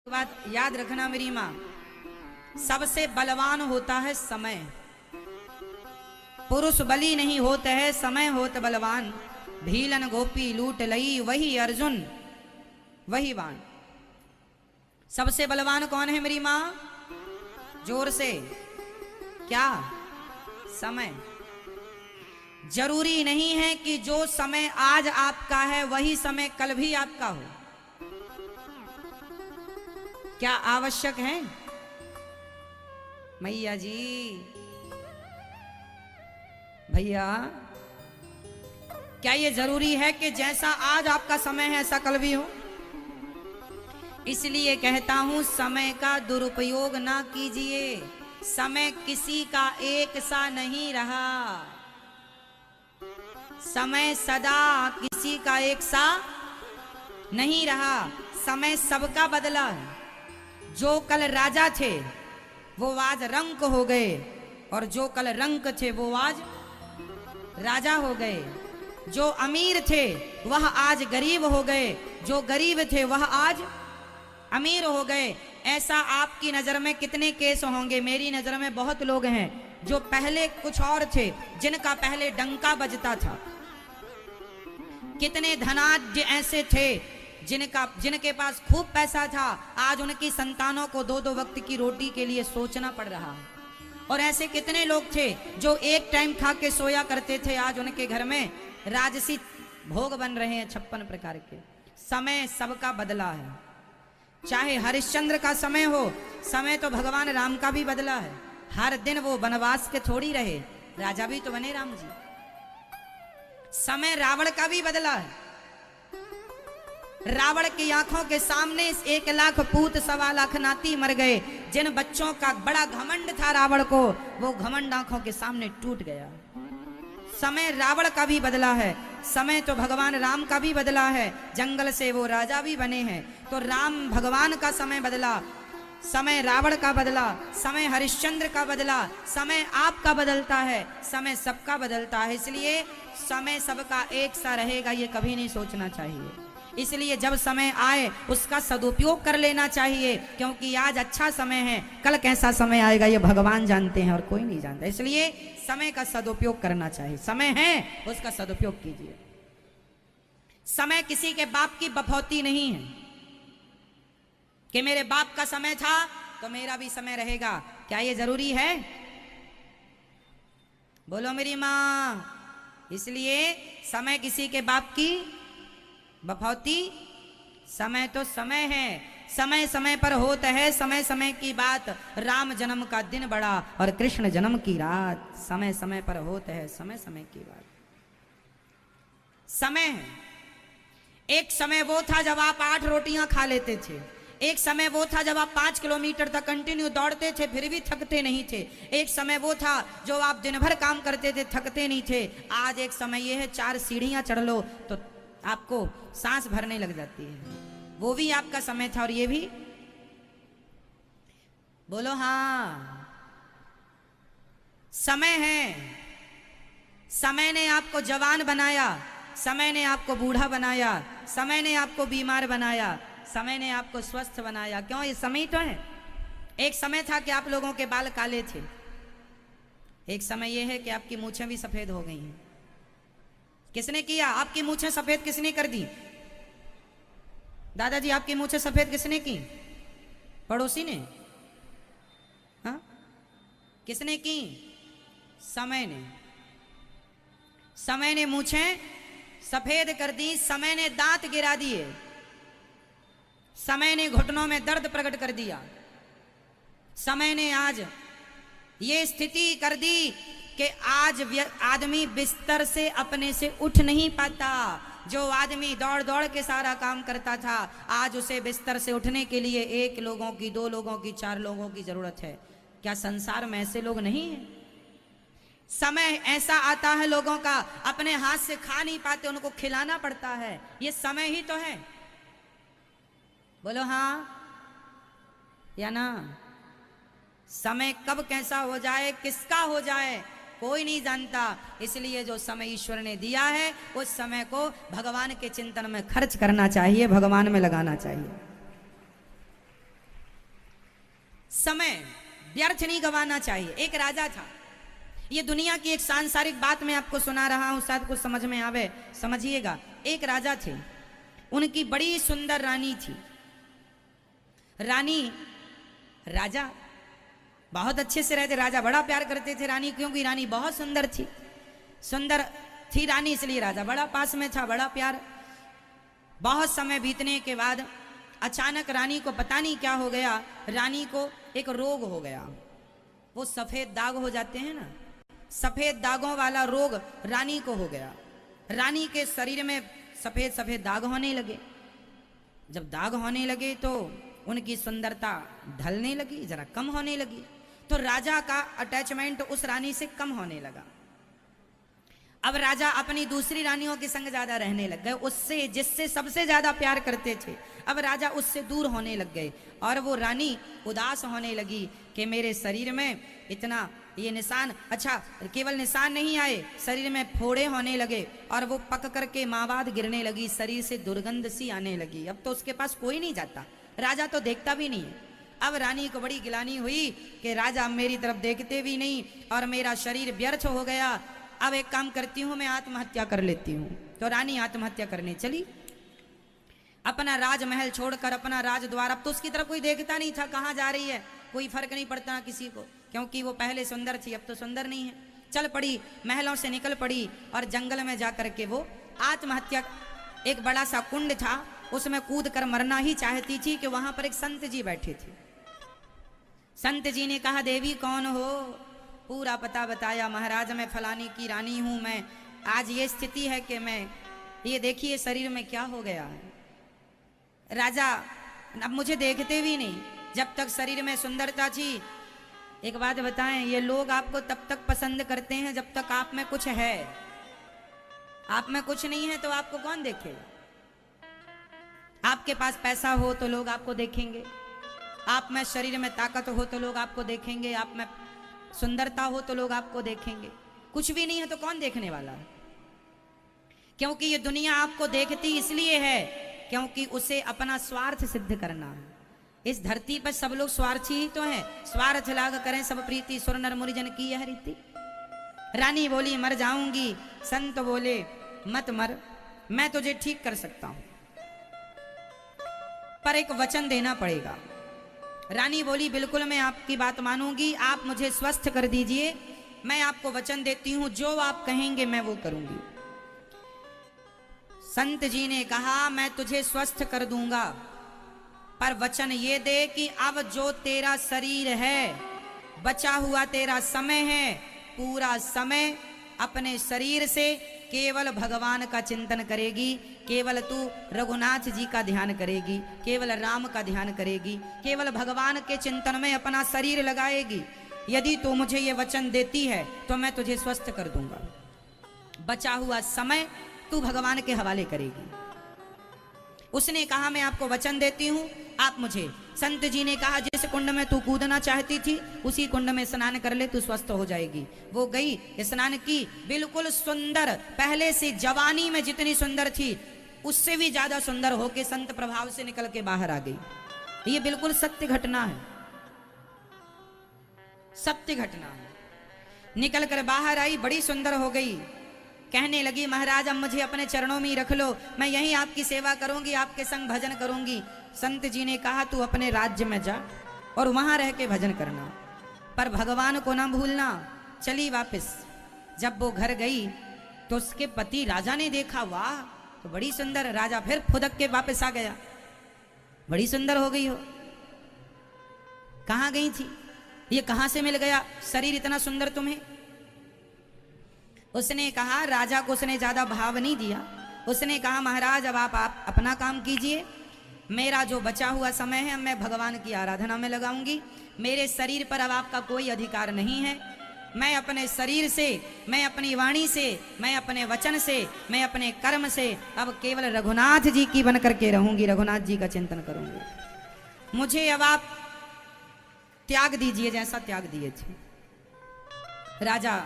बात याद रखना मेरी माँ, सबसे बलवान होता है समय। पुरुष बली नहीं होते है, समय होत बलवान। भीलन गोपी लूट लई वही अर्जुन वही बाण। सबसे बलवान कौन है मेरी माँ? जोर से क्या? समय। जरूरी नहीं है कि जो समय आज आपका है वही समय कल भी आपका हो। क्या आवश्यक है मैया जी? भैया, क्या ये जरूरी है कि जैसा आज आपका समय है ऐसा कल भी हो? इसलिए कहता हूं, समय का दुरुपयोग ना कीजिए। समय किसी का एक सा नहीं रहा। समय सदा किसी का एक सा नहीं रहा। समय सबका बदला है। जो कल राजा थे वो आज रंक हो गए, और जो कल रंक थे वो आज राजा हो गए। जो अमीर थे वह आज गरीब हो गए, जो गरीब थे वह आज अमीर हो गए। ऐसा आपकी नजर में कितने केस होंगे? मेरी नजर में बहुत लोग हैं जो पहले कुछ और थे, जिनका पहले डंका बजता था। कितने धनाढ्य ऐसे थे जिनके पास खूब पैसा था, आज उनकी संतानों को दो दो वक्त की रोटी के लिए सोचना पड़ रहा है। और ऐसे कितने लोग थे जो एक टाइम खा के सोया करते थे, आज उनके घर में राजसी भोग बन रहे हैं 56 प्रकार के। समय सबका बदला है। चाहे हरिश्चंद्र का समय हो, समय तो भगवान राम का भी बदला है। हर दिन वो वनवास के थोड़ी रहे, राजा भी तो बने राम जी। समय रावण का भी बदला है। रावण की आंखों के सामने 1 लाख पूत 1.25 लाख नाती मर गए। जिन बच्चों का बड़ा घमंड था रावण को, वो घमंड आंखों के सामने टूट गया। समय रावण का भी बदला है। समय तो भगवान राम का भी बदला है। जंगल से वो राजा भी बने हैं। तो राम भगवान का समय बदला, समय रावण का बदला, समय हरिश्चंद्र का बदला, समय आपका बदलता है, समय सबका बदलता है। इसलिए समय सबका एक सा रहेगा ये कभी नहीं सोचना चाहिए। इसलिए जब समय आए उसका सदुपयोग कर लेना चाहिए, क्योंकि आज अच्छा समय है, कल कैसा समय आएगा ये भगवान जानते हैं और कोई नहीं जानता। इसलिए समय का सदुपयोग करना चाहिए। समय है उसका सदुपयोग कीजिए। समय किसी के बाप की बफौती नहीं है कि मेरे बाप का समय था तो मेरा भी समय रहेगा। क्या ये जरूरी है? बोलो मेरी मां। इसलिए समय किसी के बाप की बफौती, समय तो समय है, समय समय पर होता है। समय समय की बात, राम जन्म का दिन बड़ा और कृष्ण जन्म की रात। समय समय पर होता है, समय समय की बात। समय है। एक समय वो था जब आप 8 रोटियां खा लेते थे। एक समय वो था जब आप 5 किलोमीटर तक कंटिन्यू दौड़ते थे फिर भी थकते नहीं थे। एक समय वो था जो आप दिन भर काम करते थे थकते नहीं थे। आज एक समय ये है 4 सीढ़ियां चढ़ लो तो आपको सांस भरने लग जाती है। वो भी आपका समय था और ये भी। बोलो हाँ। समय है। समय ने आपको जवान बनाया, समय ने आपको बूढ़ा बनाया, समय ने आपको बीमार बनाया, समय ने आपको स्वस्थ बनाया। क्यों? ये समय तो है। एक समय था कि आप लोगों के बाल काले थे। एक समय यह है कि आपकी मूछें भी सफेद हो गई हैं। किसने किया? आपकी मूछें सफेद किसने कर दी? दादाजी आपकी मूछें सफेद किसने की? पड़ोसी ने? हाँ? किसने की? समय ने। समय ने मूछें सफेद कर दी। समय ने दांत गिरा दिए। समय ने घुटनों में दर्द प्रकट कर दिया। समय ने आज ये स्थिति कर दी कि आज आदमी बिस्तर से अपने से उठ नहीं पाता। जो आदमी दौड़ दौड़ के सारा काम करता था, आज उसे बिस्तर से उठने के लिए 1 लोगों की, 2 लोगों की, 4 लोगों की जरूरत है। क्या संसार में ऐसे लोग नहीं हैं? समय ऐसा आता है लोगों का, अपने हाथ से खा नहीं पाते, उनको खिलाना पड़ता है। ये समय ही तो है। बोलो हाँ या ना? समय कब कैसा हो जाए, किसका हो जाए, कोई नहीं जानता। इसलिए जो समय ईश्वर ने दिया है उस समय को भगवान के चिंतन में खर्च करना चाहिए, भगवान में लगाना चाहिए। समय व्यर्थ नहीं गंवाना चाहिए। एक राजा था, ये दुनिया की एक सांसारिक बात मैं आपको सुना रहा हूं, शायद कुछ समझ में आवे, समझिएगा। एक राजा थे, उनकी बड़ी सुंदर रानी थी। रानी, राजा बहुत अच्छे से रहते, राजा बड़ा प्यार करते थे रानी, क्योंकि रानी बहुत सुंदर थी। सुंदर थी रानी, इसलिए राजा बड़ा पास में था, बड़ा प्यार। बहुत समय बीतने के बाद अचानक रानी को पता नहीं क्या हो गया, रानी को एक रोग हो गया। वो सफेद दाग हो जाते हैं ना, सफेद दागों वाला रोग रानी को हो गया। रानी के शरीर में सफेद सफेद दाग होने लगे। जब दाग होने लगे तो उनकी सुंदरता ढलने लगी, जरा कम होने लगी। तो राजा का अटैचमेंट उस रानी से कम होने लगा। अब राजा अपनी दूसरी रानियों के संग ज्यादा रहने लग गए, उससे जिससे सबसे ज्यादा प्यार करते थे। अब राजा उससे दूर होने लग गए और वो रानी उदास होने लगी कि मेरे शरीर में इतना ये निशान, अच्छा केवल निशान नहीं आए, शरीर में फोड़े होने लगे और वो पक करके मावाद गिरने लगी, शरीर से दुर्गंध सी आने लगी। अब तो उसके पास कोई नहीं जाता, राजा तो देखता भी नहीं है। अब रानी को बड़ी गिलानी हुई कि राजा मेरी तरफ देखते भी नहीं और मेरा शरीर व्यर्थ हो गया। अब एक काम करती हूं, मैं आत्महत्या कर लेती हूं। तो रानी आत्महत्या करने चली, अपना राजमहल छोड़कर, अपना राजद्वार। अब तो उसकी तरफ कोई देखता नहीं था, कहाँ जा रही है, कोई फर्क नहीं पड़ता किसी को, क्योंकि वो पहले सुंदर थी, अब तो सुंदर नहीं है। चल पड़ी, महलों से निकल पड़ी और जंगल में जाकर के वो आत्महत्या, एक बड़ा सा कुंड था, उसमें कूद कर मरना ही चाहती थी कि वहां पर एक संत जी बैठे थे। संत जी ने कहा, देवी कौन हो? पूरा पता बताया, महाराज मैं फलानी की रानी हूं, मैं आज ये स्थिति है कि मैं, ये देखिए शरीर में क्या हो गया है। राजा अब मुझे देखते भी नहीं, जब तक शरीर में सुंदरता थी। एक बात बताएं, ये लोग आपको तब तक पसंद करते हैं जब तक आप में कुछ है। आप में कुछ नहीं है तो आपको कौन देखेगा? आपके पास पैसा हो तो लोग आपको देखेंगे, आप में शरीर में ताकत हो तो लोग आपको देखेंगे, आप में सुंदरता हो तो लोग आपको देखेंगे। कुछ भी नहीं है तो कौन देखने वाला है? क्योंकि ये दुनिया आपको देखती इसलिए है क्योंकि उसे अपना स्वार्थ सिद्ध करना है। इस धरती पर सब लोग स्वार्थी ही तो हैं। स्वार्थ लाग करें सब प्रीति, सुर नर मुरिजन की यह रीति। रानी बोली मर जाऊंगी, संत बोले मत मर, मैं तुझे ठीक कर सकता हूं, पर एक वचन देना पड़ेगा। रानी बोली बिल्कुल मैं आपकी बात मानूंगी, आप मुझे स्वस्थ कर दीजिए, मैं आपको वचन देती हूं, जो आप कहेंगे मैं वो करूंगी। संत जी ने कहा मैं तुझे स्वस्थ कर दूंगा, पर वचन ये दे कि अब जो तेरा शरीर है, बचा हुआ तेरा समय है, पूरा समय अपने शरीर से केवल भगवान का चिंतन करेगी, केवल तू रघुनाथ जी का ध्यान करेगी, केवल राम का ध्यान करेगी, केवल भगवान के चिंतन में अपना शरीर लगाएगी। यदि तू मुझे ये वचन देती है तो मैं तुझे स्वस्थ कर दूंगा। बचा हुआ समय तू भगवान के हवाले करेगी। उसने कहा मैं आपको वचन देती हूं, आप मुझे। संत जी ने कहा जिस कुंड में तू कूदना चाहती थी उसी कुंड में स्नान कर ले, तू स्वस्थ हो जाएगी। वो गई, स्नान की, बिल्कुल सुंदर, पहले से जवानी में जितनी सुंदर थी उससे भी ज्यादा सुंदर होके संत प्रभाव से निकल के बाहर आ गई। ये बिल्कुल सत्य घटना है, सत्य घटना है। निकल कर बाहर आई, बड़ी सुंदर हो गई, कहने लगी महाराज अब मुझे अपने चरणों में ही रख लो, मैं यहीं आपकी सेवा करूंगी, आपके संग भजन करूंगी। संत जी ने कहा तू अपने राज्य में जा और वहां रह के भजन करना, पर भगवान को ना भूलना। चली वापस। जब वो घर गई तो उसके पति राजा ने देखा, वाह तो बड़ी सुंदर। राजा फिर फुदक के वापस आ गया, बड़ी सुंदर हो गई हो, कहां गई थी, ये कहां से मिल गया शरीर इतना सुंदर तुम्हें? उसने कहा, राजा को उसने ज्यादा भाव नहीं दिया। उसने कहा महाराज अब आप अपना काम कीजिए, मेरा जो बचा हुआ समय है मैं भगवान की आराधना में लगाऊंगी, मेरे शरीर पर अब आपका कोई अधिकार नहीं है। मैं अपने शरीर से, मैं अपनी वाणी से, मैं अपने वचन से, मैं अपने कर्म से अब केवल रघुनाथ जी की बन करके रहूंगी, रघुनाथ जी का चिंतन करूंगी। मुझे अब आप त्याग दीजिए जैसा त्याग दिए थे। राजा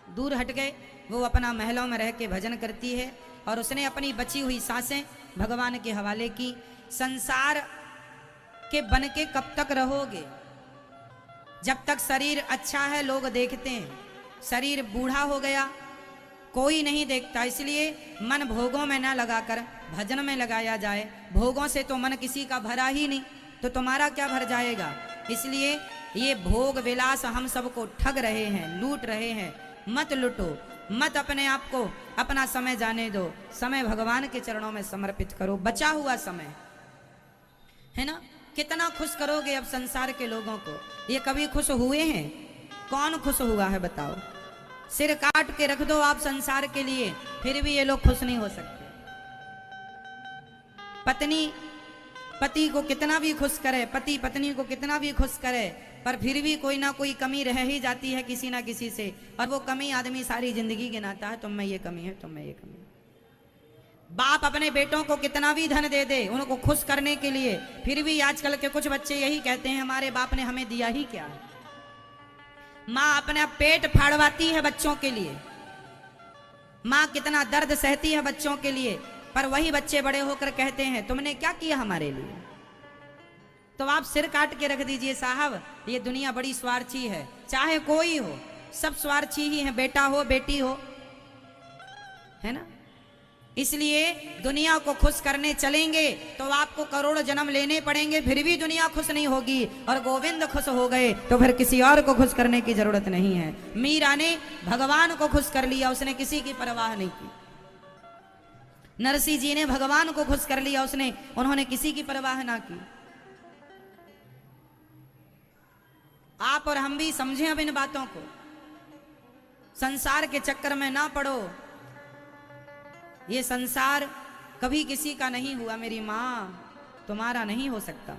दूर हट गए, वो अपना महलों में रह के भजन करती है और उसने अपनी बची हुई सांसें भगवान के हवाले की। संसार के बन के कब तक रहोगे? जब तक शरीर अच्छा है लोग देखते हैं, शरीर बूढ़ा हो गया कोई नहीं देखता। इसलिए मन भोगों में ना लगाकर भजन में लगाया जाए। भोगों से तो मन किसी का भरा ही नहीं, तो तुम्हारा क्या भर जाएगा। इसलिए ये भोग विलास हम सबको ठग रहे हैं, लूट रहे हैं। मत लूटो, मत अपने आप को, अपना समय जाने दो। समय भगवान के चरणों में समर्पित करो। बचा हुआ समय है ना, कितना खुश करोगे अब संसार के लोगों को। ये कभी खुश हुए हैं? कौन खुश हुआ है बताओ। सिर काट के रख दो आप संसार के लिए, फिर भी ये लोग खुश नहीं हो सकते। पत्नी पति को कितना भी खुश करे, पति पत्नी को कितना भी खुश करे, पर फिर भी कोई ना कोई कमी रह ही जाती है किसी ना किसी से। और वो कमी आदमी सारी जिंदगी गिनाता है, तुम में ये कमी है, तुम में ये कमी है। बाप अपने बेटों को कितना भी धन दे दे उनको खुश करने के लिए, फिर भी आजकल के कुछ बच्चे यही कहते हैं हमारे बाप ने हमें दिया ही क्या है। माँ अपना पेट फाड़वाती है बच्चों के लिए, माँ कितना दर्द सहती है बच्चों के लिए, पर वही बच्चे बड़े होकर कहते हैं तुमने क्या किया हमारे लिए। तो आप सिर काट के रख दीजिए साहब, ये दुनिया बड़ी स्वार्थी है। चाहे कोई हो, सब स्वार्थी ही है, बेटा हो बेटी हो, है ना। इसलिए दुनिया को खुश करने चलेंगे तो आपको करोड़ जन्म लेने पड़ेंगे, फिर भी दुनिया खुश नहीं होगी। और गोविंद खुश हो गए तो फिर किसी और को खुश करने की जरूरत नहीं है। मीरा ने भगवान को खुश कर लिया, उसने किसी की परवाह नहीं की। नरसिंह जी ने भगवान को खुश कर लिया, उन्होंने किसी की परवाह ना की। आप और हम भी समझें अब इन बातों को, संसार के चक्कर में ना पड़ो। ये संसार कभी किसी का नहीं हुआ मेरी माँ, तुम्हारा नहीं हो सकता।